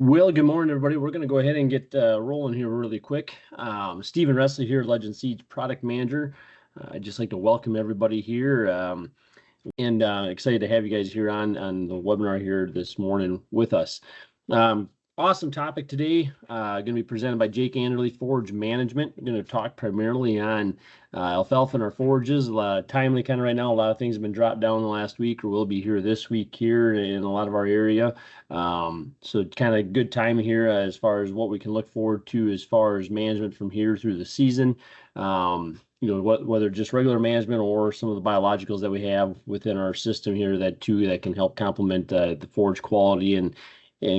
Well, good morning, everybody. We're going to go ahead and get rolling here really quick. Stephen Ressley here, Legend Seeds Product Manager. I'd just like to welcome everybody here and excited to have you guys here on the webinar here this morning with us. Awesome topic today. Going to be presented by Jake Andrle, Forage Management. We're going to talk primarily on alfalfa and our forages. A lot of timely kind of right now. A lot of things have been dropped down the last week, or will be here this week here in a lot of our area. So kind of good time here as far as what we can look forward to as far as management from here through the season. Whether just regular management or some of the biologicals that we have within our system here that can help complement the forage quality and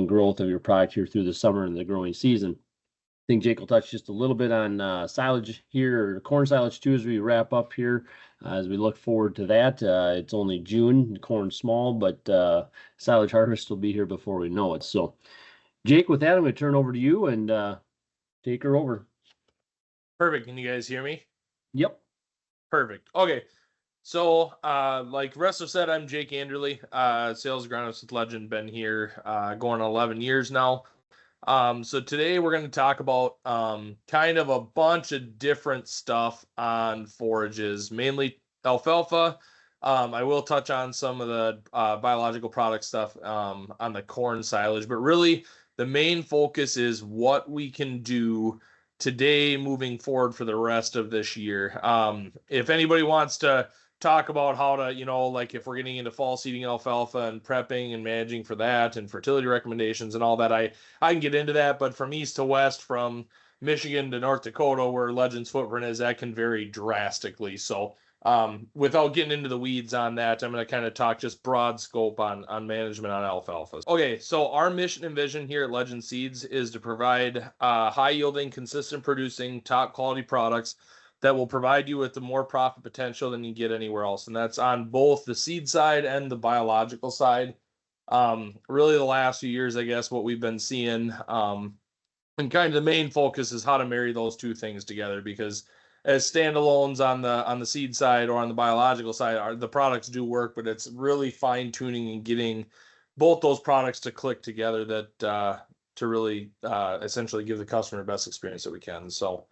growth of your product here through the summer and the growing season. I think Jake will touch just a little bit on silage here, or corn silage too, as we wrap up here. As we look forward to that, it's only June, corn small, but silage harvest will be here before we know it. So, Jake, with that, I'm going to turn over to you and take her over. Perfect. Can you guys hear me? Yep. Perfect. Okay. So, like Resto said, I'm Jake Andrle, sales agronomist with Legend, been here going on 11 years now. So today we're going to talk about kind of a bunch of different stuff on forages, mainly alfalfa. I will touch on some of the biological product stuff on the corn silage, but really the main focus is what we can do today moving forward for the rest of this year. If anybody wants to talk about how to, like if we're getting into fall seeding alfalfa and prepping and managing for that and fertility recommendations and all that, I can get into that. But from east to west, from Michigan to North Dakota, where Legend's footprint is, that can vary drastically. So without getting into the weeds on that, I'm going to kind of talk just broad scope on management on alfalfa. Okay, so our mission and vision here at Legend Seeds is to provide high yielding, consistent producing, top quality products that will provide you with the more profit potential than you get anywhere else. And that's on both the seed side and the biological side. Really the last few years, I guess, what we've been seeing, and kind of the main focus is how to marry those two things together, because as standalones on the seed side or on the biological side, the products do work, but it's really fine tuning and getting both those products to click together that to really essentially give the customer the best experience that we can. So,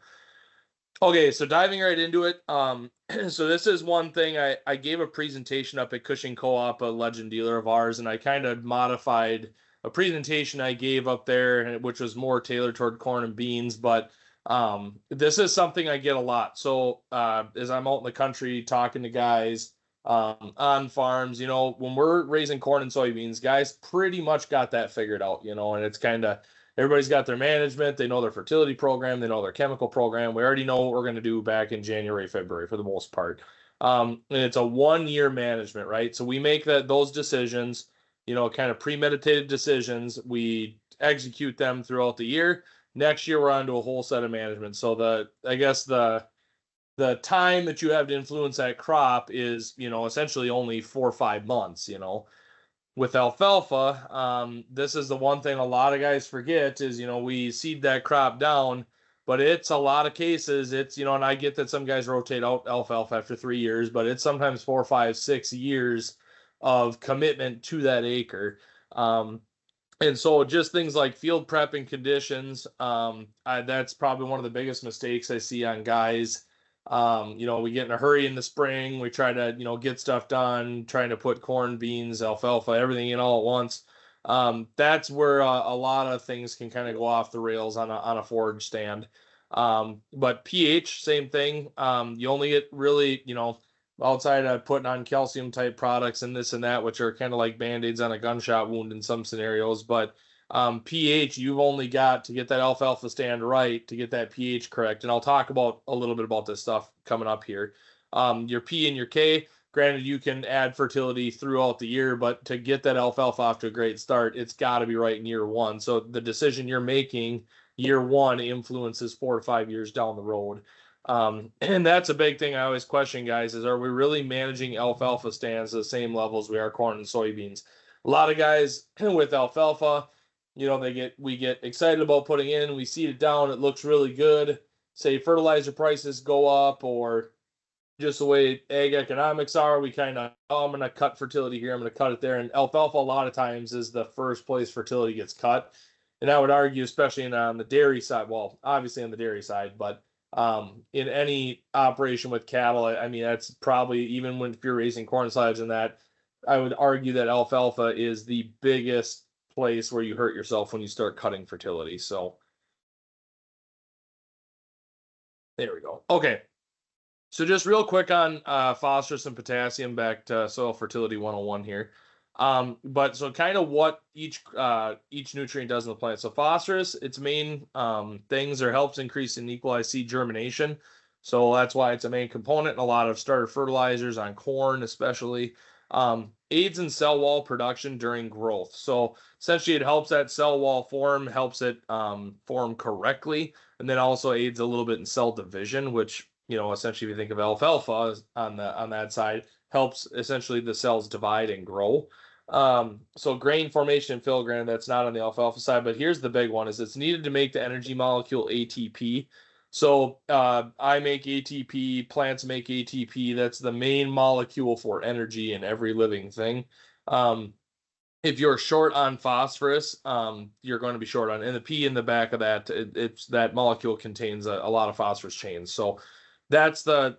okay, so diving right into it. So this is one thing I gave a presentation up at Cushing Co-op, a Legend dealer of ours, and I kind of modified a presentation I gave up there, which was more tailored toward corn and beans, but this is something I get a lot. So as I'm out in the country talking to guys on farms, when we're raising corn and soybeans, guys pretty much got that figured out, and it's kind of everybody's got their management, they know their fertility program, they know their chemical program. We already know what we're going to do back in January, February for the most part. And it's a 1-year management, right? So we make those decisions, kind of premeditated decisions. We execute them throughout the year. Next year, we're on to a whole set of management. So I guess the time that you have to influence that crop is, essentially only 4 or 5 months, With alfalfa, this is the one thing a lot of guys forget is, we seed that crop down, but it's a lot of cases. It's, and I get that some guys rotate out alfalfa after 3 years, but it's sometimes 4, 5, 6 years of commitment to that acre. And so just things like field prep and conditions, that's probably one of the biggest mistakes I see on guys. We get in a hurry in the spring. We try to, get stuff done, trying to put corn, beans, alfalfa, everything in all at once. That's where a lot of things can kind of go off the rails on a forage stand. But pH, same thing. You only get really, outside of putting on calcium type products and this and that, which are kind of like band-aids on a gunshot wound in some scenarios. But pH, you've only got to get that alfalfa stand right to get that pH correct. And I'll talk about a little bit about this stuff coming up here. Your P and your K, granted, you can add fertility throughout the year, but to get that alfalfa off to a great start, it's got to be right in year one. So the decision you're making year one influences 4 to 5 years down the road. And that's a big thing I always question, guys, is are we really managing alfalfa stands at the same level as we are corn and soybeans? A lot of guys with alfalfa, we get excited about putting in, we seed it down, it looks really good. Say fertilizer prices go up, or just the way ag economics are, we kind of, I'm going to cut fertility here, I'm going to cut it there. And alfalfa a lot of times is the first place fertility gets cut. And I would argue, especially on the dairy side, well, obviously on the dairy side, but in any operation with cattle, I mean, that's probably, even when if you're raising corn silage and that, I would argue that alfalfa is the biggest place where you hurt yourself when you start cutting fertility. So there we go. Okay. So just real quick on phosphorus and potassium, back to soil fertility 101 here. But so kind of what each nutrient does in the plant. So phosphorus, its main things are helps increase and equalize seed germination. So that's why it's a main component in a lot of starter fertilizers on corn, especially. Aids in cell wall production during growth. So essentially it helps that cell wall form, helps it form correctly, and then also aids a little bit in cell division, which, essentially if you think of alfalfa on that side, helps essentially the cells divide and grow. So grain formation and fill, granted that's not on the alfalfa side, but here's the big one: is it's needed to make the energy molecule ATP. So I make ATP, plants make ATP. That's the main molecule for energy in every living thing. If you're short on phosphorus, you're going to be short on, and the P in the back of that, it's that molecule contains a lot of phosphorus chains. So that's the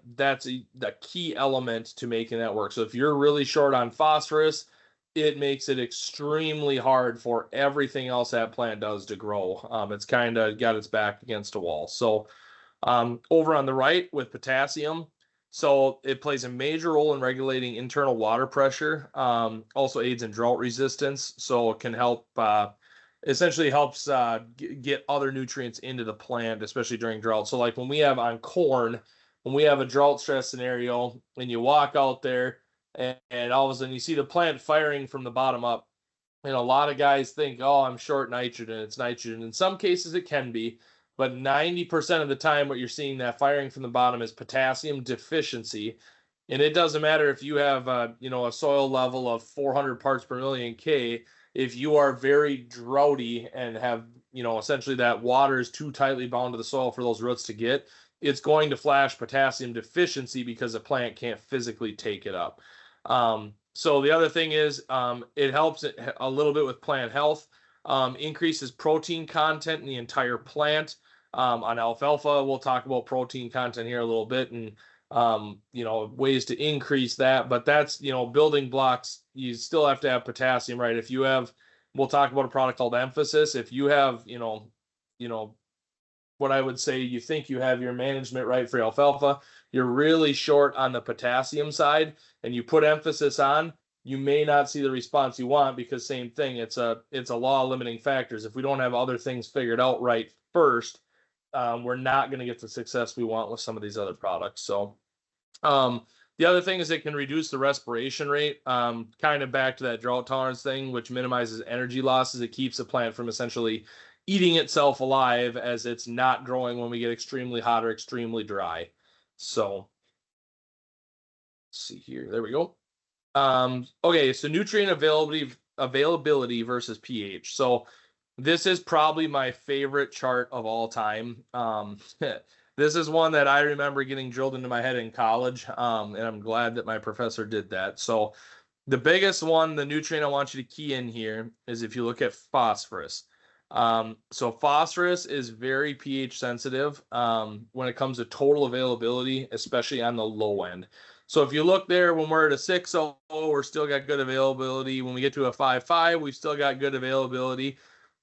key element to making that work. So if you're really short on phosphorus, it makes it extremely hard for everything else that plant does to grow. It's kind of got its back against a wall. So over on the right with potassium, so it plays a major role in regulating internal water pressure. Also aids in drought resistance, so it can help essentially helps get other nutrients into the plant, especially during drought. So like when we have on corn, when we have a drought stress scenario and you walk out there and all of a sudden you see the plant firing from the bottom up, and a lot of guys think, oh, I'm short nitrogen. It's nitrogen. In some cases it can be, but 90% of the time what you're seeing that firing from the bottom is potassium deficiency. And it doesn't matter if you have a soil level of 400 parts per million K. If you are very droughty and have, essentially that water is too tightly bound to the soil for those roots to get, it's going to flash potassium deficiency because the plant can't physically take it up. So the other thing is it helps a little bit with plant health, increases protein content in the entire plant. On alfalfa, we'll talk about protein content here a little bit, and ways to increase that. But that's, building blocks. You still have to have potassium, right? If you have, we'll talk about a product called Emphasis. If you have, what I would say, you think you have your management right for alfalfa, you're really short on the potassium side, and you put emphasis on, you may not see the response you want, because same thing, it's a law of limiting factors. If we don't have other things figured out right first, we're not going to get the success we want with some of these other products. So the other thing is it can reduce the respiration rate, kind of back to that drought tolerance thing, which minimizes energy losses. It keeps the plant from essentially eating itself alive as it's not growing when we get extremely hot or extremely dry. So let's see here. There we go. Okay, so nutrient availability versus pH. So this is probably my favorite chart of all time. This is one that I remember getting drilled into my head in college, and I'm glad that my professor did that. So the biggest one, the nutrient I want you to key in here, is if you look at phosphorus. So phosphorus is very pH sensitive when it comes to total availability, especially on the low end. So if you look there, when we're at a 6.0, we're still got good availability. When we get to a 5.5, we've still got good availability.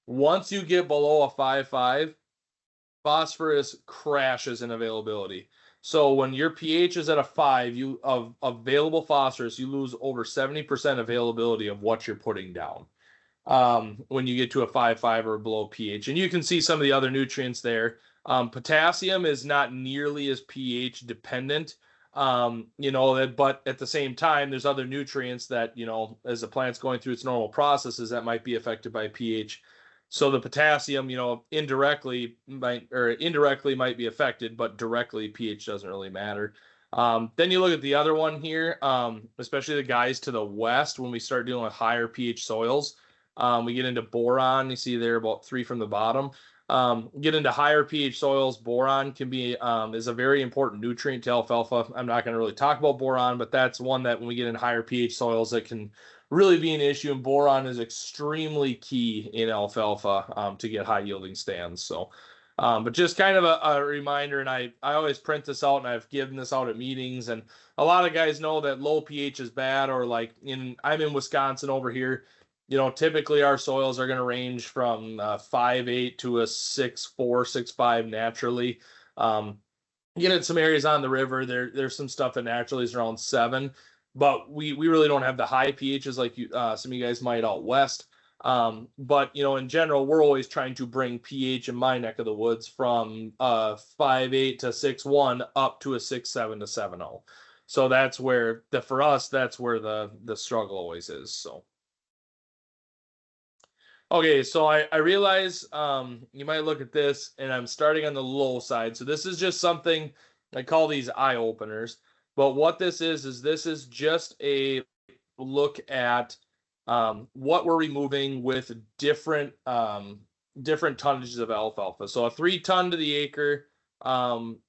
Once you get below a 5.5, phosphorus crashes in availability. So when your pH is at a 5, of available phosphorus, you lose over 70% availability of what you're putting down when you get to a 5.5 or below pH. And you can see some of the other nutrients there. Potassium is not nearly as pH dependent, but at the same time, there's other nutrients that, as the plant's going through its normal processes, that might be affected by pH. So the potassium, indirectly might be affected, but directly pH doesn't really matter. Then you look at the other one here, especially the guys to the west, when we start dealing with higher pH soils. We get into boron. You see there about 3 from the bottom. Get into higher pH soils. Boron can be is a very important nutrient to alfalfa. I'm not going to really talk about boron, but that's one that when we get in higher pH soils, it can really be an issue, and boron is extremely key in alfalfa to get high yielding stands. So, but just kind of a reminder, and I always print this out, and I've given this out at meetings, and a lot of guys know that low pH is bad, or like I'm in Wisconsin over here. Typically our soils are going to range from 5.8 to a 6.4, 6.5 naturally. Get in some areas on the river, there's some stuff that naturally is around 7, but we really don't have the high pHs like some of you guys might out west. But in general, we're always trying to bring pH in my neck of the woods from 5.8 to 6.1 up to a 6.7 to 7.0. So that's where for us, that's where the struggle always is. So. Okay, so I realize you might look at this, and I'm starting on the low side. So this is just something I call these eye openers. But what this is this is just a look at what we're removing with different tonnages of alfalfa. So a 3 ton to the acre,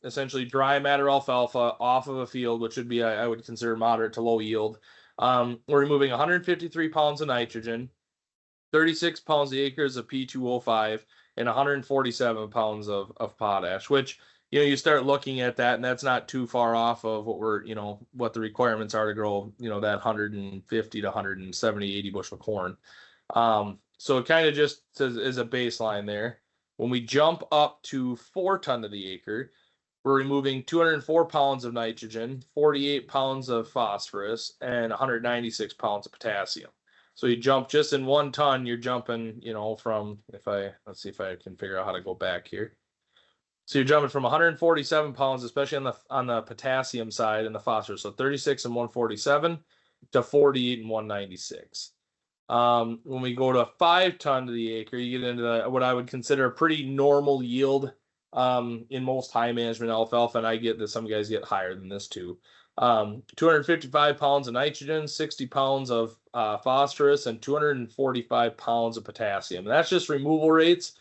essentially dry matter alfalfa off of a field, which would be I would consider moderate to low yield. We're removing 153 pounds of nitrogen, 36 pounds the acres of P2O5, and 147 pounds of potash, which, you start looking at that, and that's not too far off of what the requirements are to grow, that 150 to 170, 80 bushel corn. So it kind of just is a baseline there. When we jump up to 4 ton to the acre, we're removing 204 pounds of nitrogen, 48 pounds of phosphorus, and 196 pounds of potassium. So you jump just in 1 ton, you're jumping, from, let's see if I can figure out how to go back here. So you're jumping from 147 pounds, especially on the potassium side and the phosphorus. So 36 and 147 to 48 and 196. When we go to 5 ton to the acre, you get into what I would consider a pretty normal yield in most high management alfalfa, and I get that some guys get higher than this too. 255 pounds of nitrogen, 60 pounds of phosphorus, and 245 pounds of potassium. And that's just removal rates.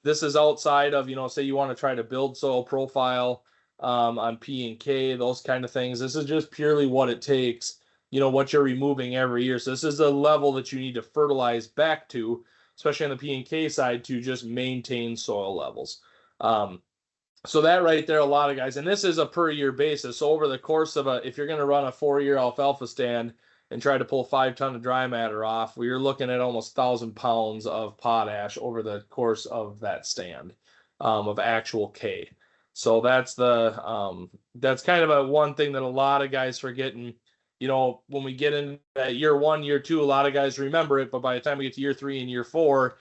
This is outside of, say you want to try to build soil profile on P and K, those kind of things. This is just purely what it takes, what you're removing every year. So this is a level that you need to fertilize back to, especially on the P and K side, to just maintain soil levels. So that right there, a lot of guys, and this is a per year basis. So over the course of if you're going to run a 4-year alfalfa stand and try to pull 5 ton of dry matter off, you're looking at almost 1,000 pounds of potash over the course of that stand of actual K. So that's that's kind of a one thing that a lot of guys forget. And when we get in that year 1, year 2, a lot of guys remember it, but by the time we get to year 3 and year 4,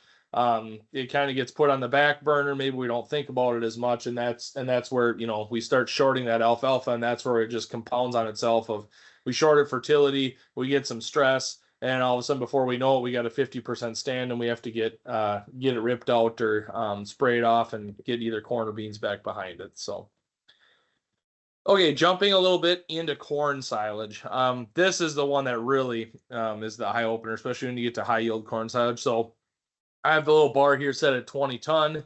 it kind of gets put on the back burner. Maybe we don't think about it as much, and that's where we start shorting that alfalfa, and that's where it just compounds on itself. Of we shorted fertility, we get some stress, and all of a sudden, before we know it, we got a 50% stand, and we have to get it ripped out or sprayed off and get either corn or beans back behind it. So. Okay, jumping a little bit into corn silage. This is the one that really is the eye opener, especially when you get to high yield corn silage. So I have the little bar here set at 20 ton.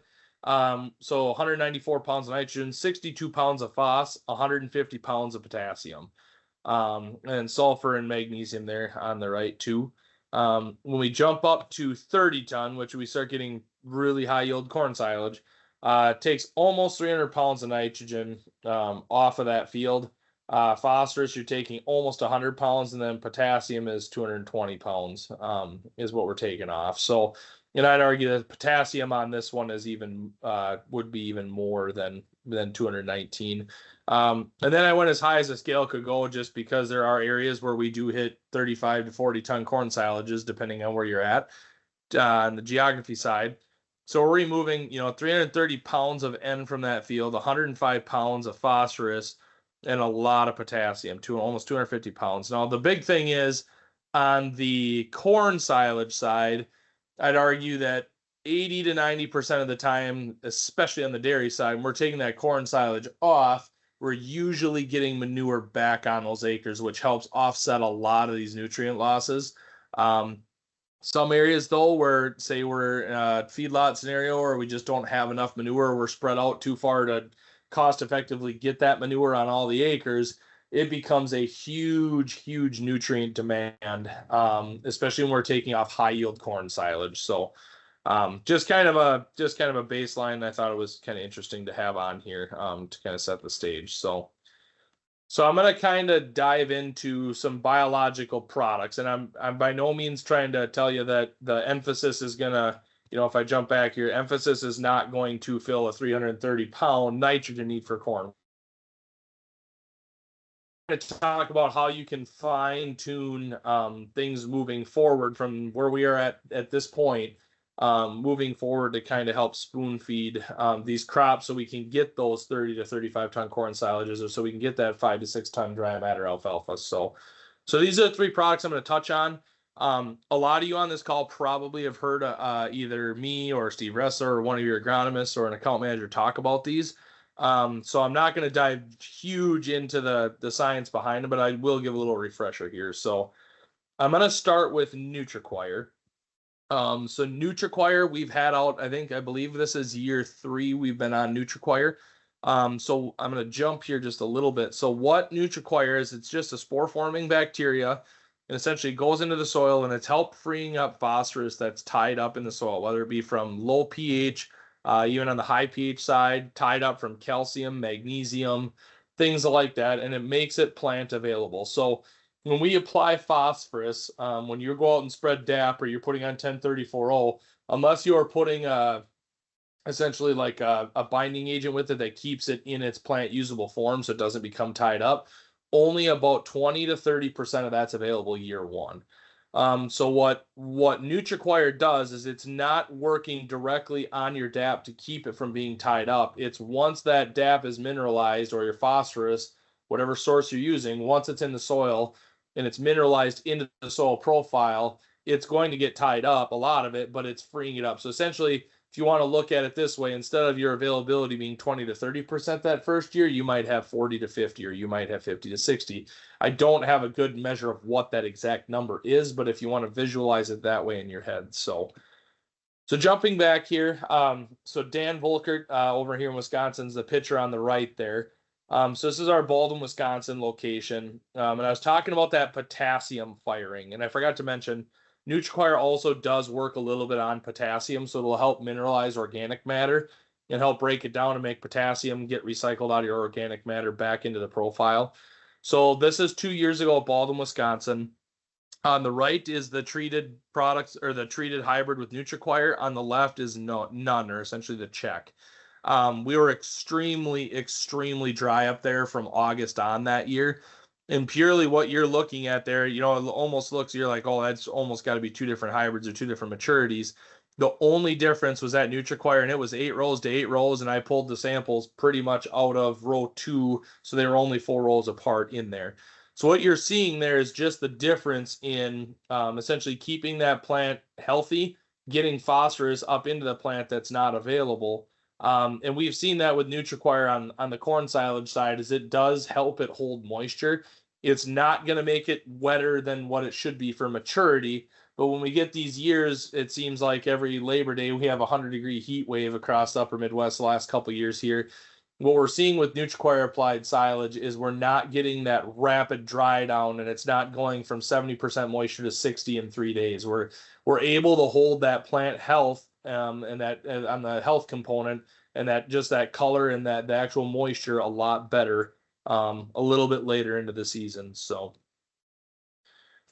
So 194 pounds of nitrogen, 62 pounds of phos, 150 pounds of potassium, and sulfur and magnesium there on the right too. When we jump up to 30 ton, which we start getting really high yield corn silage, takes almost 300 pounds of nitrogen off of that field. Phosphorus, you're taking almost 100 pounds, and then potassium is 220 pounds is what we're taking off. So, I'd argue that potassium on this one is even would be even more than 219. And then I went as high as the scale could go, just because there are areas where we do hit 35 to 40 ton corn silages, depending on where you're at on the geography side. So we're removing, 330 pounds of N from that field, 105 pounds of phosphorus, and a lot of potassium, almost 250 pounds. Now, the big thing is on the corn silage side, I'd argue that 80 to 90% of the time, especially on the dairy side, when we're taking that corn silage off, we're usually getting manure back on those acres, which helps offset a lot of these nutrient losses. Some areas, though, where say we're in a feedlot scenario, or we just don't have enough manure, we're spread out too far to cost effectively get that manure on all the acres, it becomes a huge nutrient demand, especially when we're taking off high yield corn silage. So just kind of a baseline. I thought it was kind of interesting to have on here to kind of set the stage. So I'm going to kind of dive into some biological products, and I'm by no means trying to tell you that the emphasis is going to, if I jump back here, emphasis is not going to fill a 330-pound nitrogen need for corn. To talk about how you can fine tune things moving forward from where we are at this point, moving forward to kind of help spoon feed these crops so we can get those 30 to 35 ton corn silages, or so we can get that 5 to 6 ton dry matter alfalfa. So these are the three products I'm going to touch on. A lot of you on this call probably have heard either me or Steve Ressler or one of your agronomists or an account manager talk about these. So I'm not going to dive huge into the science behind it, but I will give a little refresher here. So I'm going to start with NutriQuire. So NutriQuire, we've had out, I believe this is year 3 we've been on NutriQuire. So I'm going to jump here just a little bit. So what NutriQuire is, it's just a spore-forming bacteria, and essentially goes into the soil, and it's helped freeing up phosphorus that's tied up in the soil, whether it be from low pH, even on the high pH side, tied up from calcium, magnesium, things like that, and it makes it plant available. So when we apply phosphorus, when you go out and spread DAP or you're putting on 1034O, unless you are putting essentially like a binding agent with it that keeps it in its plant usable form so it doesn't become tied up, only about 20 to 30% of that's available year 1. So what NutriQuire does is it's not working directly on your DAP to keep it from being tied up. It's once that DAP is mineralized, or your phosphorus, whatever source you're using, once it's in the soil and it's mineralized into the soil profile, it's going to get tied up, a lot of it, but it's freeing it up. So essentially, if you want to look at it this way, instead of your availability being 20 to 30% that first year, you might have 40 to 50, or you might have 50 to 60. I don't have a good measure of what that exact number is, but if you want to visualize it that way in your head. So jumping back here, so Dan Volkert over here in Wisconsin is the picture on the right there. So this is our Baldwin, Wisconsin location. And I was talking about that potassium firing, and I forgot to mention NutriQuire also does work a little bit on potassium, so it'll help mineralize organic matter and help break it down and make potassium get recycled out of your organic matter back into the profile. So this is 2 years ago at Baldwin, Wisconsin. On the right is the treated products, or the treated hybrid with NutriQuire. On the left is none, or essentially the check. We were extremely dry up there from August on that year. And purely what you're looking at there, it almost looks, you're like, oh, that's almost got to be 2 different hybrids or 2 different maturities. The only difference was that NutriQuire, and it was 8 rows to 8 rows, and I pulled the samples pretty much out of row 2, so they were only 4 rows apart in there. So what you're seeing there is just the difference in essentially keeping that plant healthy, getting phosphorus up into the plant that's not available. And we've seen that with NutriQuire on the corn silage side, is it does help it hold moisture. It's not going to make it wetter than what it should be for maturity. But when we get these years, it seems like every Labor Day, we have a 100-degree heat wave across the upper Midwest the last couple of years here. What we're seeing with NutriQuire applied silage is we're not getting that rapid dry down, and it's not going from 70% moisture to 60 in 3 days. We're able to hold that plant health and that on the health component, and that color and the actual moisture a lot better a little bit later into the season. So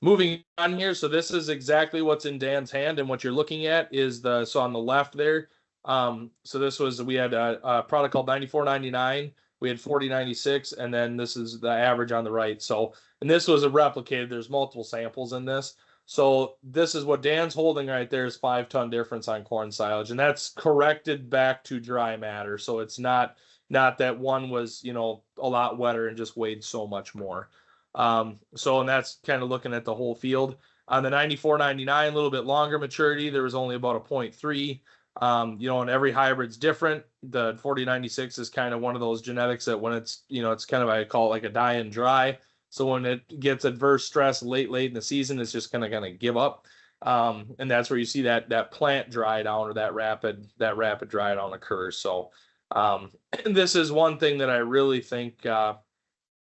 moving on here, so this is exactly what's in Dan's hand, and what you're looking at is so on the left there. So we had a product called 94.99. We had 40.96, and then this is the average on the right. So, and this was a replicated. There's multiple samples in this. So this is what Dan's holding right there, is 5-ton difference on corn silage, and that's corrected back to dry matter. So it's not that one was, a lot wetter and just weighed so much more. And that's kind of looking at the whole field. On the 94.99, a little bit longer maturity, there was only about a 0.3. And every hybrid's different. The 4096 is kind of one of those genetics that when it's, it's kind of, I call it like a die and dry. So when it gets adverse stress late in the season, it's just kind of give up. And that's where you see that plant dry down, or that rapid dry down occurs. So this is one thing that I really think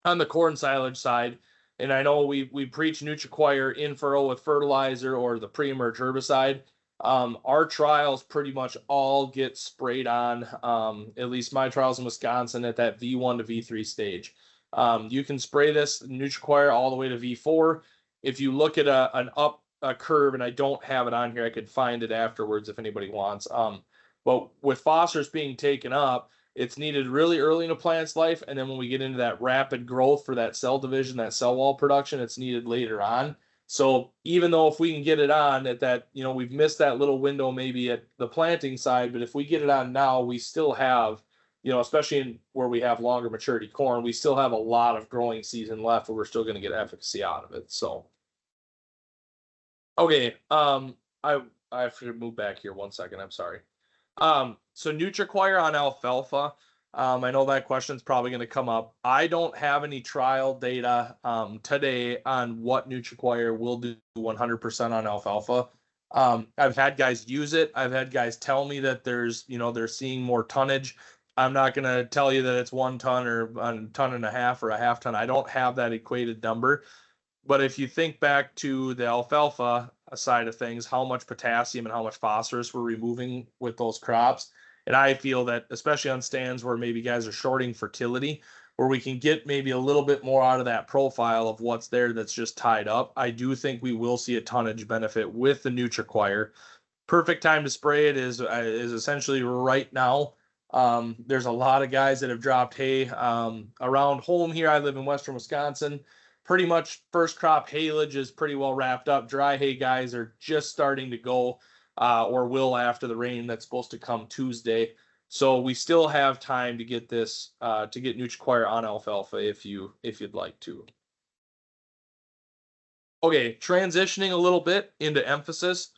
on the corn silage side, and I know we preach NutriQuire in furrow with fertilizer or the pre-emerge herbicide. Our trials pretty much all get sprayed on, at least my trials in Wisconsin, at that V1 to V3 stage. You can spray this NutriQuire all the way to V4. If you look at a curve, and I don't have it on here, I could find it afterwards if anybody wants. But with phosphorus being taken up, it's needed really early in a plant's life, and then when we get into that rapid growth for that cell division, that cell wall production, it's needed later on. So even though if we can get it on at that, we've missed that little window maybe at the planting side, but if we get it on now, we still have, especially where we have longer maturity corn, we still have a lot of growing season left where we're still going to get efficacy out of it. So, okay, I have to move back here 1 second. I'm sorry. So NutriQuire on alfalfa. I know that question's probably going to come up. I don't have any trial data today on what NutriQuire will do 100% on alfalfa. I've had guys use it. I've had guys tell me that they're seeing more tonnage. I'm not going to tell you that it's 1 ton or a ton and a half or a half ton. I don't have that equated number. But if you think back to the alfalfa side of things, how much potassium and how much phosphorus we're removing with those crops. And I feel that, especially on stands where maybe guys are shorting fertility, where we can get maybe a little bit more out of that profile of what's there that's just tied up, I do think we will see a tonnage benefit with the NutriQuire. Perfect time to spray it is essentially right now. There's a lot of guys that have dropped hay around home here. I live in western Wisconsin. Pretty much first crop haylage is pretty well wrapped up. Dry hay guys are just starting to go or will after the rain that's supposed to come Tuesday. So we still have time to get this to get NutriQuire on alfalfa if you'd like to. Okay, transitioning a little bit into emphasis.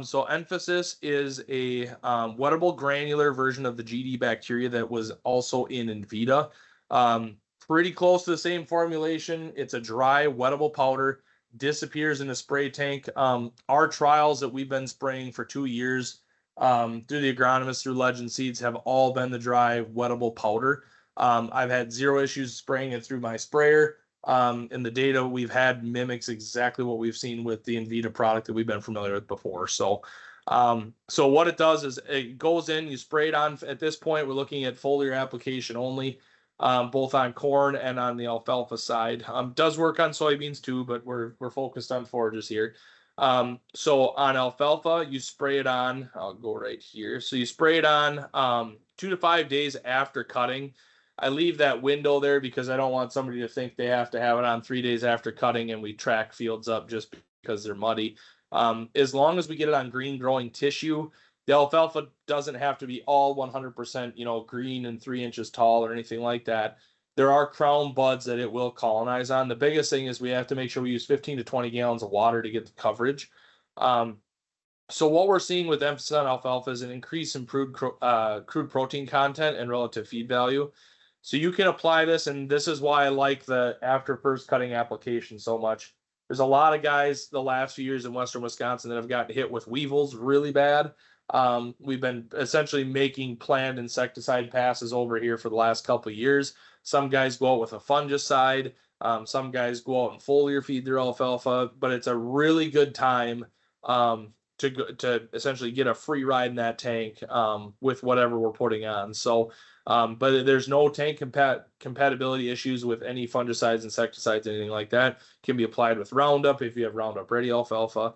So emphasis is a wettable granular version of the GD bacteria that was also in Invita. Pretty close to the same formulation. It's a dry, wettable powder, disappears in a spray tank. Our trials that we've been spraying for 2 years through the Agronomist, through Legend Seeds, have all been the dry, wettable powder. I've had zero issues spraying it through my sprayer. And the data we've had mimics exactly what we've seen with the Invita product that we've been familiar with before. So what it does is it goes in, you spray it on. At this point, we're looking at foliar application only. Both on corn and on the alfalfa side. Does work on soybeans too, but we're focused on forages here. So on alfalfa, you spray it on. I'll go right here. So you spray it on 2 to 5 days after cutting. I leave that window there because I don't want somebody to think they have to have it on 3 days after cutting and we track fields up just because they're muddy. As long as we get it on green growing tissue, the alfalfa doesn't have to be all 100%, green and 3 inches tall or anything like that. There are crown buds that it will colonize on. The biggest thing is we have to make sure we use 15 to 20 gallons of water to get the coverage. So what we're seeing with emphasis on alfalfa is an increase in crude protein content and relative feed value. So you can apply this, and this is why I like the after first cutting application so much. There's a lot of guys the last few years in western Wisconsin that have gotten hit with weevils really bad. We've been essentially making planned insecticide passes over here for the last couple of years. Some guys go out with a fungicide. Some guys go out and foliar feed their alfalfa, but it's a really good time to essentially get a free ride in that tank with whatever we're putting on. So, but there's no tank compatibility issues with any fungicides, insecticides, anything like that. Can be applied with Roundup if you have Roundup Ready alfalfa.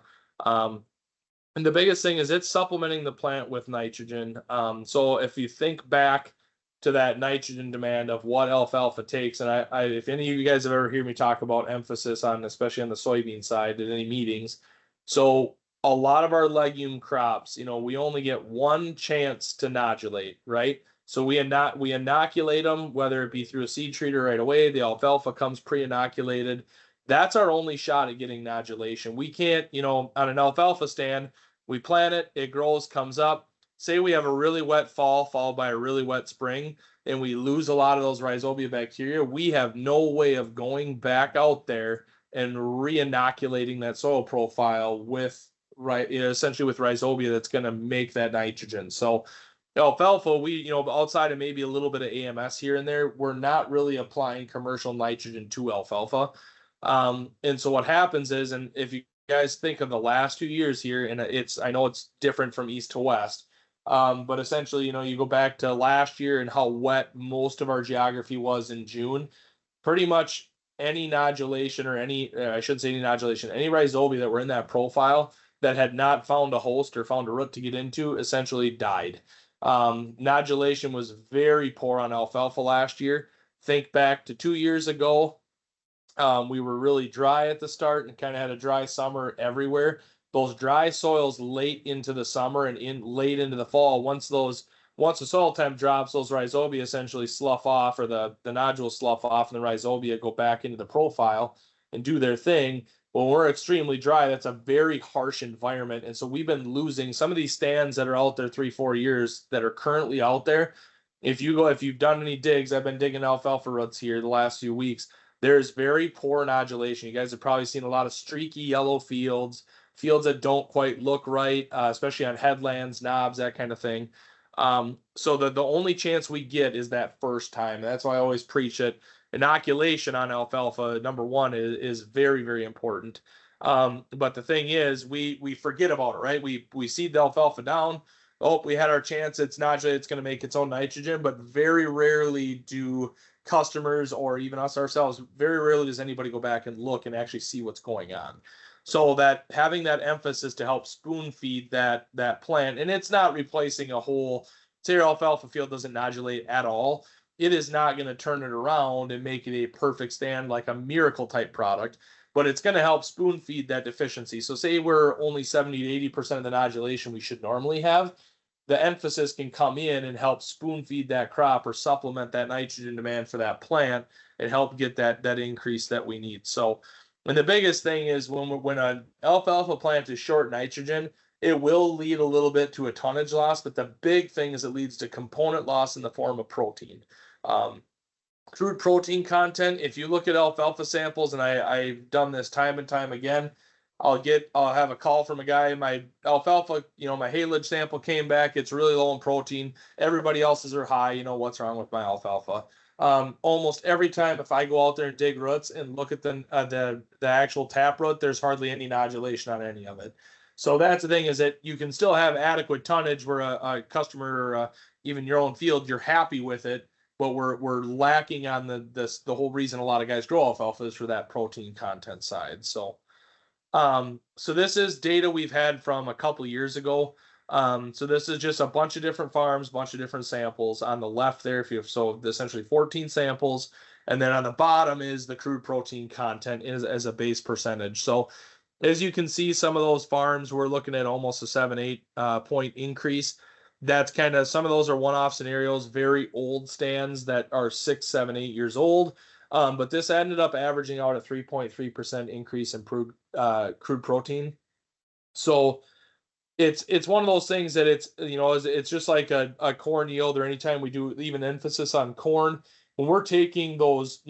And the biggest thing is it's supplementing the plant with nitrogen. So if you think back to that nitrogen demand of what alfalfa takes, and I if any of you guys have ever heard me talk about emphasis on, especially on the soybean side at any meetings, so a lot of our legume crops, we only get one chance to nodulate, right? So we inoculate them, whether it be through a seed treater right away. The alfalfa comes pre-inoculated. That's our only shot at getting nodulation. We can't, on an alfalfa stand, we plant it, it grows, comes up. Say we have a really wet fall followed by a really wet spring, and we lose a lot of those rhizobia bacteria. We have no way of going back out there and re-inoculating that soil profile with essentially with rhizobia that's going to make that nitrogen. So Alfalfa, we, outside of maybe a little bit of AMS here and there, we're not really applying commercial nitrogen to alfalfa. And so what happens is, and if you guys think of the last 2 years here, and I know it's different from east to west, but essentially, you go back to last year and how wet most of our geography was in June. Pretty much any nodulation or I shouldn't say any nodulation, any rhizobia that were in that profile that had not found a host or found a root to get into essentially died. Nodulation was very poor on alfalfa last year. Think back to 2 years ago. We were really dry at the start and kind of had a dry summer everywhere. Those dry soils late into the summer and late into the fall, once the soil temp drops, those rhizobia essentially slough off, or the nodules slough off, and the rhizobia go back into the profile and do their thing. When we're extremely dry, that's a very harsh environment. And so we've been losing some of these stands that are out there 3-4 years that are currently out there. If you've done any digs, I've been digging alfalfa roots here the last few weeks. There's very poor nodulation. You guys have probably seen a lot of streaky yellow fields that don't quite look right, especially on headlands, knobs, that kind of thing. So the only chance we get is that first time. That's why I always preach it. Inoculation on alfalfa, number one, is very, very important. But the thing is, we forget about it, right? We seed the alfalfa down. Oh, we had our chance. It's nodulated. It's going to make its own nitrogen, but very rarely do customers or even us ourselves, very rarely does anybody go back and look and actually see what's going on. So that having that emphasis to help spoon feed that plant, and it's not replacing a whole, say your alfalfa field doesn't nodulate at all, it is not going to turn it around and make it a perfect stand like a miracle type product, but it's going to help spoon feed that deficiency. So say we're only 70 to 80% of the nodulation we should normally have, the emphasis can come in and help spoon feed that crop or supplement that nitrogen demand for that plant and help get that increase that we need. So, and the biggest thing is when an alfalfa plant is short nitrogen, it will lead a little bit to a tonnage loss, but the big thing is it leads to component loss in the form of protein. Crude protein content, if you look at alfalfa samples, and I've done this time and time again, I'll have a call from a guy, my alfalfa, my haylage sample came back, it's really low in protein. Everybody else's are high, what's wrong with my alfalfa? Almost every time if I go out there and dig roots and look at the actual tap root, there's hardly any nodulation on any of it. So that's the thing, is that you can still have adequate tonnage where a customer, or even your own field, you're happy with it, but we're lacking on the whole reason a lot of guys grow alfalfa is for that protein content side. So this is data we've had from a couple years ago. So this is just a bunch of different farms, bunch of different samples. On the left there, so essentially 14 samples, and then on the bottom is the crude protein content as a base percentage. So as you can see, some of those farms, we're looking at almost a 7-8 point increase. That's kind of, some of those are one-off scenarios, very old stands that are 6, 7, 8 years old. But this ended up averaging out a 3.3% increase in crude protein. So it's one of those things that it's just like a corn yield, or anytime we do even emphasis on corn, when we're taking those,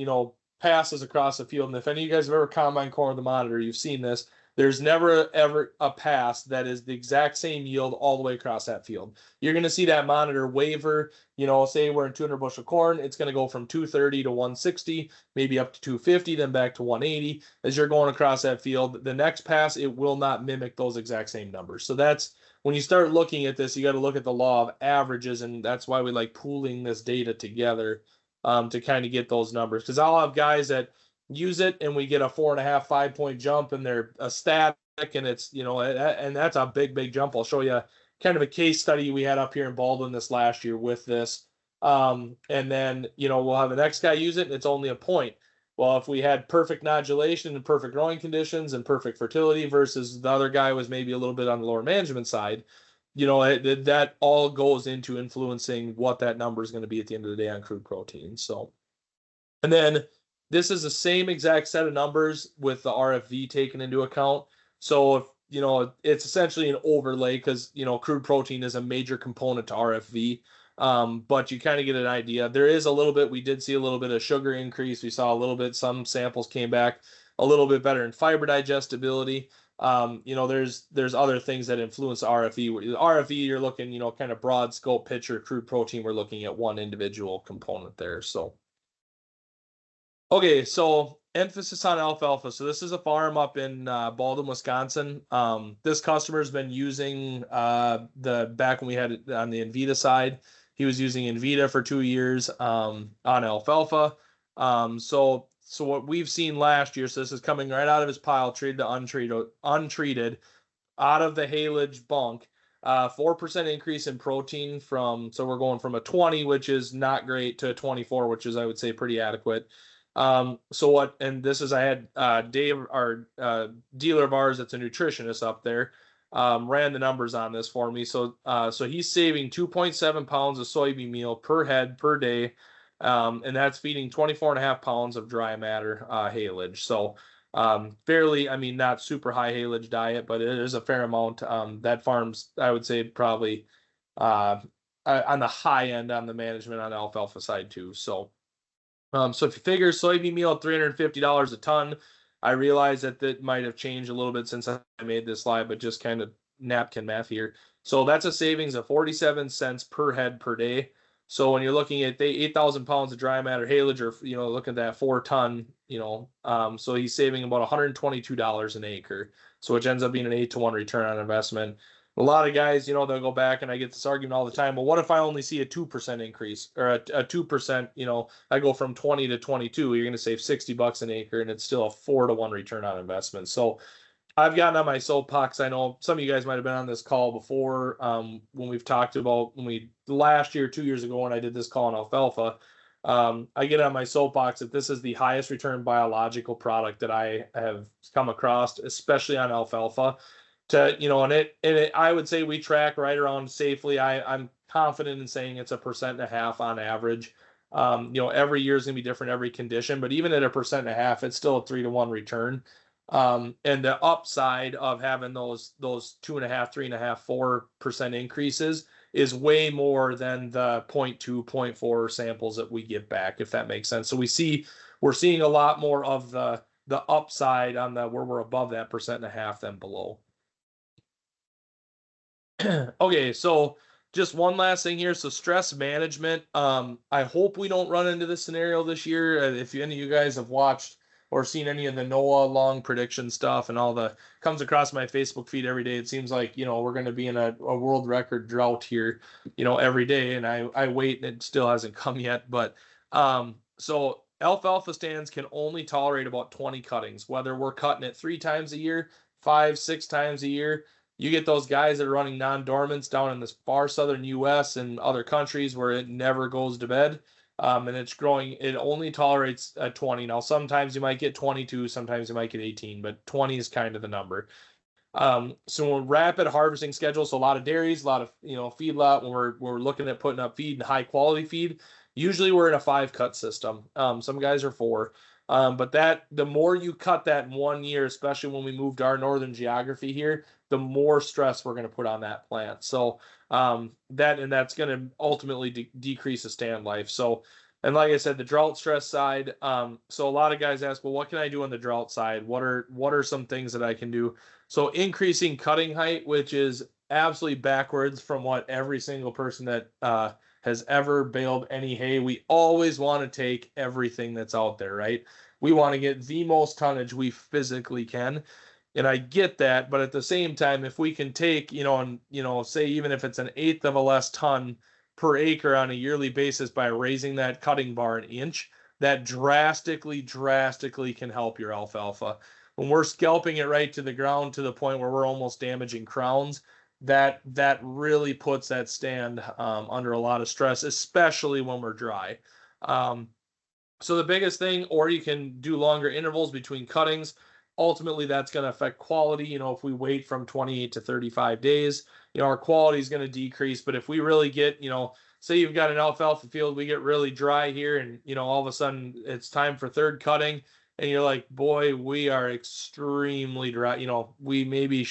passes across the field. And if any of you guys have ever combined corn with a monitor, you've seen this. There's never ever a pass that is the exact same yield all the way across that field. You're going to see that monitor waver. Say we're in 200 bushel corn, it's going to go from 230 to 160, maybe up to 250, then back to 180. As you're going across that field, the next pass, it will not mimic those exact same numbers. So that's, when you start looking at this, you got to look at the law of averages, and that's why we like pooling this data together to kind of get those numbers. Because I'll have guys that use it and we get a 4.5, 5 point jump, and they're ecstatic, and it's, and that's a big jump. I'll show you kind of a case study we had up here in Baldwin this last year with this. And then, we'll have the next guy use it and it's only a point. Well, if we had perfect nodulation and perfect growing conditions and perfect fertility versus the other guy was maybe a little bit on the lower management side, that all goes into influencing what that number is going to be at the end of the day on crude protein. So, and then this is the same exact set of numbers with the RFV taken into account. So if, it's essentially an overlay because, crude protein is a major component to RFV. But you kind of get an idea. There is a little bit, we did see a little bit of sugar increase. We saw a little bit, some samples came back a little bit better in fiber digestibility. There's other things that influence RFE. RFE, you're looking, kind of broad scope picture, crude protein. We're looking at one individual component there. So, okay, so emphasis on alfalfa. So this is a farm up in Baldwin, Wisconsin. This customer's been using back when we had it on the Invita side, he was using Invita for 2 years on alfalfa. So what we've seen last year, so this is coming right out of his pile, treated to untreated, out of the haylage bunk. 4% increase in protein so we're going from a 20, which is not great, to a 24, which is, I would say, pretty adequate. And this is, I had Dave, our dealer of ours that's a nutritionist up there, ran the numbers on this for me. So he's saving 2.7 pounds of soybean meal per head per day. And that's feeding 24.5 pounds of dry matter haylage. So fairly, I mean, not super high haylage diet, but it is a fair amount. That farm's, I would say, probably on the high end on the management on the alfalfa side too. So if you figure soybean meal at $350 a ton, I realize that might have changed a little bit since I made this slide, but just kind of napkin math here. So that's a savings of 47 cents per head per day. So when you're looking at 8,000 pounds of dry matter haylage, or look at that 4 ton, so he's saving about $122 an acre. So which ends up being an 8-to-1 return on investment. A lot of guys, they'll go back, and I get this argument all the time. Well, what if I only see a 2% increase, or a 2%, I go from 20 to 22, you're going to save $60 an acre, and it's still a 4-to-1 return on investment. So I've gotten on my soapbox. I know some of you guys might have been on this call before, when we've talked about last year, 2 years ago, when I did this call on alfalfa. I get on my soapbox that this is the highest return biological product that I have come across, especially on alfalfa. I would say we track right around safely. I'm confident in saying it's 1.5% on average. Every year is going to be different, every condition, but even at 1.5%, it's still a 3-to-1 return. And the upside of having those 2.5, 3.5, 4% increases is way more than the 0.2, 0.4 samples that we get back, if that makes sense. So we're seeing a lot more of the upside on where we're above that 1.5% than below. Okay, so just one last thing here. So stress management. I hope we don't run into this scenario this year. If any of you guys have watched or seen any of the NOAA long prediction stuff and comes across my Facebook feed every day, it seems like, we're going to be in a world record drought here, every day. And I wait, and it still hasn't come yet. But so alfalfa stands can only tolerate about 20 cuttings, whether we're cutting it 3 times a year, 5, 6 times a year. You get those guys that are running non-dormants down in this far southern U.S. and other countries where it never goes to bed, and it's growing. It only tolerates 20. Now, sometimes you might get 22, sometimes you might get 18, but 20 is kind of the number. So rapid harvesting schedule. So a lot of dairies, a lot of feedlot. When we're looking at putting up feed and high quality feed, usually we're in a 5-cut system. Some guys are 4. But the more you cut that in 1 year, especially when we moved our northern geography here, the more stress we're going to put on that plant. So that's going to ultimately decrease the stand life. So, and like I said, the drought stress side. So a lot of guys ask, well, what can I do on the drought side? What are some things that I can do? So increasing cutting height, which is absolutely backwards from what every single person that has ever baled any hay. We always want to take everything that's out there, right? We want to get the most tonnage we physically can. And I get that, but at the same time, if we can take, say even if it's 1/8 of a less ton per acre on a yearly basis by raising that cutting bar 1 inch, that drastically can help your alfalfa. When we're scalping it right to the ground to the point where we're almost damaging crowns, that really puts that stand under a lot of stress, especially when we're dry. So the biggest thing, or you can do longer intervals between cuttings. Ultimately, that's going to affect quality. If we wait from 28 to 35 days, our quality is going to decrease. But if we really get, say you've got an alfalfa field, we get really dry here, and all of a sudden it's time for 3rd cutting, and you're like, boy, we are extremely dry. We maybe,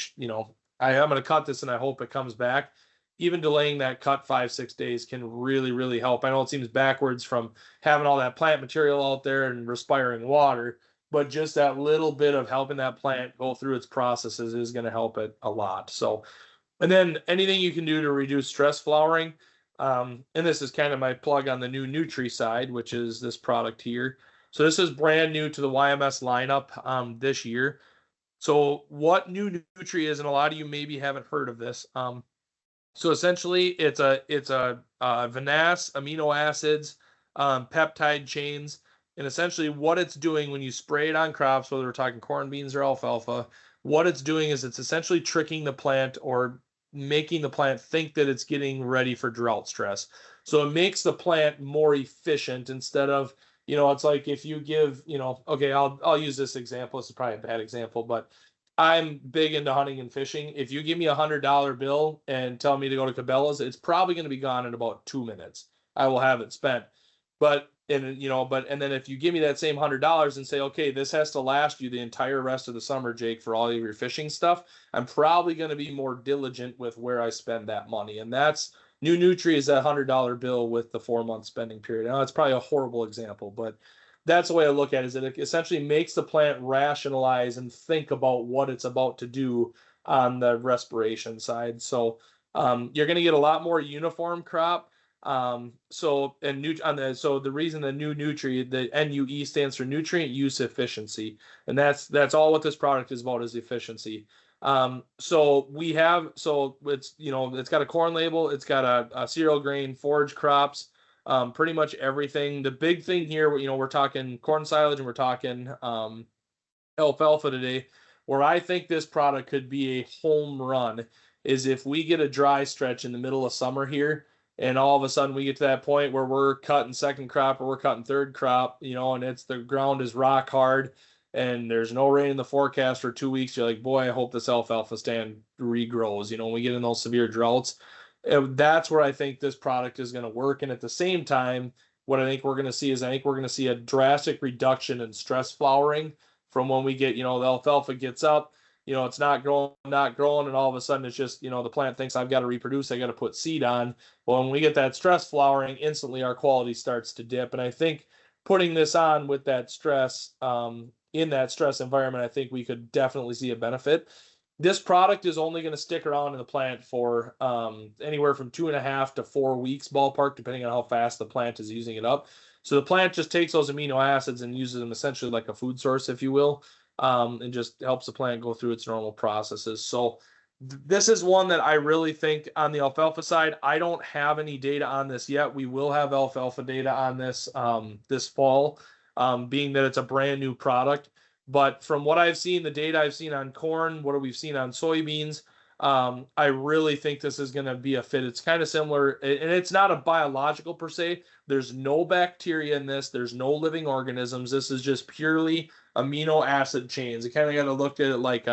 I am going to cut this and I hope it comes back. Even delaying that cut 5-6 days can really help. I know it seems backwards from having all that plant material out there and respiring water, but just that little bit of helping that plant go through its processes is going to help it a lot. So, and then anything you can do to reduce stress flowering. And this is kind of my plug on the new Nutri side, which is this product here. So this is brand new to the YMS lineup this year. So what new Nutri is, and a lot of you maybe haven't heard of this. So essentially, it's a vinasse, amino acids, peptide chains, and essentially what it's doing when you spray it on crops, whether we're talking corn, beans, or alfalfa, what it's doing is it's essentially tricking the plant or making the plant think that it's getting ready for drought stress. So it makes the plant more efficient instead of, it's like if you give, okay, I'll use this example. This is probably a bad example, but I'm big into hunting and fishing. If you give me $100 bill and tell me to go to Cabela's, it's probably going to be gone in about 2 minutes. I will have it spent. But and then if you give me that same $100 and say, okay, this has to last you the entire rest of the summer, Jake, for all of your fishing stuff, I'm probably going to be more diligent with where I spend that money. And that's new Nutri is that $100 bill with the 4-month spending period. Now, it's probably a horrible example, but that's the way I look at it, is that it essentially makes the plant rationalize and think about what it's about to do on the respiration side. So you're going to get a lot more uniform crop. So the reason the new Nutri, the NUE stands for nutrient use efficiency, and that's all what this product is about, is efficiency. So it's got a corn label, it's got a cereal grain, forage crops, pretty much everything. The big thing here, we're talking corn silage and we're talking alfalfa today. Where I think this product could be a home run is if we get a dry stretch in the middle of summer here, and all of a sudden we get to that point where we're cutting second crop or we're cutting third crop, and the ground is rock hard and there's no rain in the forecast for 2 weeks. You're like, boy, I hope this alfalfa stand regrows. When we get in those severe droughts, that's where I think this product is going to work. And at the same time, what I think we're going to see is a drastic reduction in stress flowering from when we get, the alfalfa gets up, it's not growing, and all of a sudden it's just, the plant thinks I've got to reproduce, I got to put seed on. Well, when we get that stress flowering, instantly our quality starts to dip. And I think putting this on with that stress, in that stress environment, I think we could definitely see a benefit. This product is only going to stick around in the plant for anywhere from 2.5 to 4 weeks ballpark, depending on how fast the plant is using it up. So the plant just takes those amino acids and uses them essentially like a food source, if you will, and just helps the plant go through its normal processes. So this is one that I really think on the alfalfa side, I don't have any data on this yet. We will have alfalfa data on this this fall, being that it's a brand new product. But from what I've seen, the data I've seen on corn, what we've seen on soybeans, I really think this is going to be a fit. It's kind of similar, and it's not a biological per se. There's no bacteria in this. There's no living organisms. This is just purely amino acid chains. You kind of got to look at it like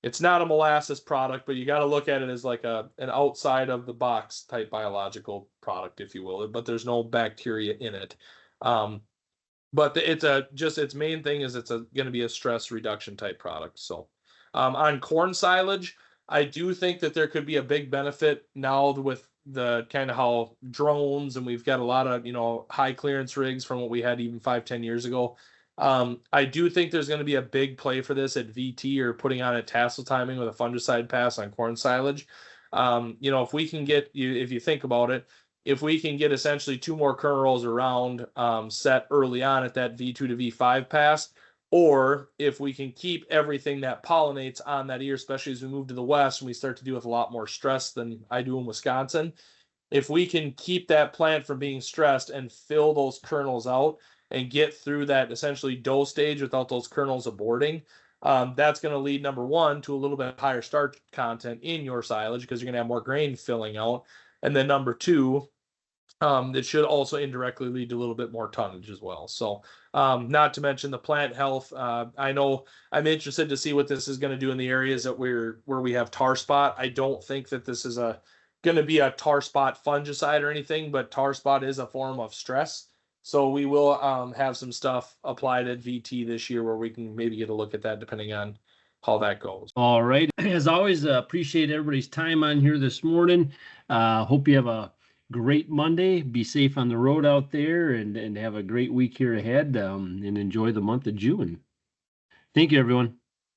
it's not a molasses product, but you got to look at it as like an outside of the box type biological product, if you will. But there's no bacteria in it. But its main thing is it's going to be a stress reduction type product. So on corn silage, I do think that there could be a big benefit now with the kind of how drones, and we've got a lot of, high clearance rigs from what we had even 5-10 years ago. I do think there's going to be a big play for this at VT, or putting on a tassel timing with a fungicide pass on corn silage. If we can get, if you think about it, if we can get essentially 2 more kernel rolls around set early on at that V2 to V5 pass, or if we can keep everything that pollinates on that ear, especially as we move to the west and we start to deal with a lot more stress than I do in Wisconsin, if we can keep that plant from being stressed and fill those kernels out and get through that essentially dough stage without those kernels aborting, that's going to lead, number one, to a little bit higher starch content in your silage because you're going to have more grain filling out. And then number two, it should also indirectly lead to a little bit more tonnage as well. So not to mention the plant health. I know I'm interested to see what this is going to do in the areas that where we have tar spot. I don't think that this is going to be a tar spot fungicide or anything, but tar spot is a form of stress. So we will have some stuff applied at VT this year where we can maybe get a look at that depending on how that goes. All right. As always, appreciate everybody's time on here this morning. Hope you have a great Monday. Be safe on the road out there, and have a great week here ahead, and enjoy the month of June. Thank you, everyone.